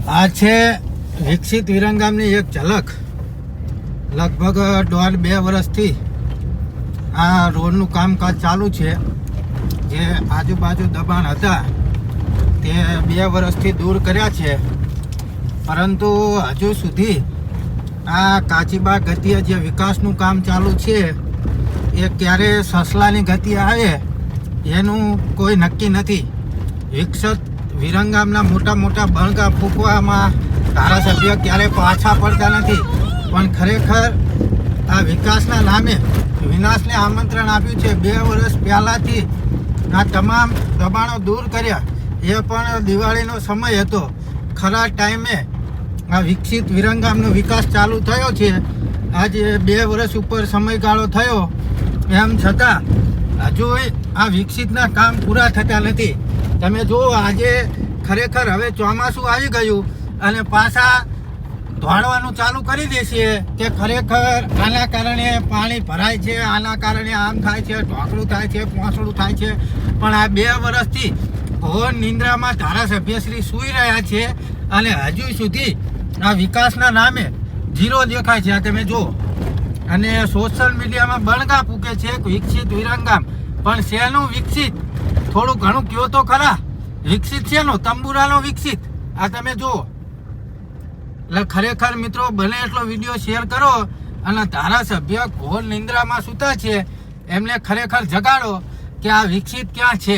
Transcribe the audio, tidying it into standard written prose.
આ છે વિકસિત વિરંગામની એક ઝલક. લગભગ 1.5-2 વર્ષથી આ રોડનું કામકાજ ચાલુ છે. જે આજુબાજુ દબાણ હતા તે 2 વર્ષથી દૂર કર્યા છે, પરંતુ હજુ સુધી આ કાચીબા ગતિએ જે વિકાસનું કામ ચાલુ છે એ ક્યારે સસલાની ગતિ આવે એનું કોઈ નક્કી નથી. વિકસિત વિરંગામના મોટા મોટા બણગા ફૂંકવામાં ધારાસભ્ય ક્યારે પાછા પડતા નથી, પણ ખરેખર આ વિકાસના નામે વિનાશને આમંત્રણ આપ્યું છે. 2 વર્ષ પહેલાંથી આ તમામ દબાણો દૂર કર્યા. એ પણ દિવાળીનો સમય હતો. ખરા ટાઈમે આ વિકસિત વિરંગામનો વિકાસ ચાલુ થયો છે. આજે 2 વર્ષ ઉપર સમયગાળો થયો, એમ છતાં હજુ આ વિકસિતના કામ પૂરા થતા નથી. તમે જુઓ, આજે ખરેખર હવે ચોમાસું આવી ગયું અને પાછા ધોળવાનું ચાલુ કરી દેશે કે ખરેખર આના કારણે પાણી ભરાય છે, આના કારણે આમ થાય છે, ઢોકળું થાય છે, પોસડું થાય છે. પણ આ 2 વર્ષથી ઘોર નિંદ્રામાં ધારાસભ્યશ્રી સૂઈ રહ્યા છે અને હજુ સુધી આ વિકાસના નામે ઝીરો દેખાય છે. આ તમે જુઓ, અને સોશિયલ મીડિયામાં બણગા ફૂંકે છે વિકસિત વિરંગામ, પણ શેનું વિકસિત? થોડું ઘણું કયો તો ખરા. વિકસિત શેનો? તંબુરાનો વિકસિત. આ તમે જુઓ. એટલે ખરેખર મિત્રો, બને એટલો વિડીયો શેર કરો અને ધારાસભ્ય ઘોર નિંદ્રામાં સૂતા છે એમને ખરેખર જગાડો કે આ વિકસિત ક્યાં છે.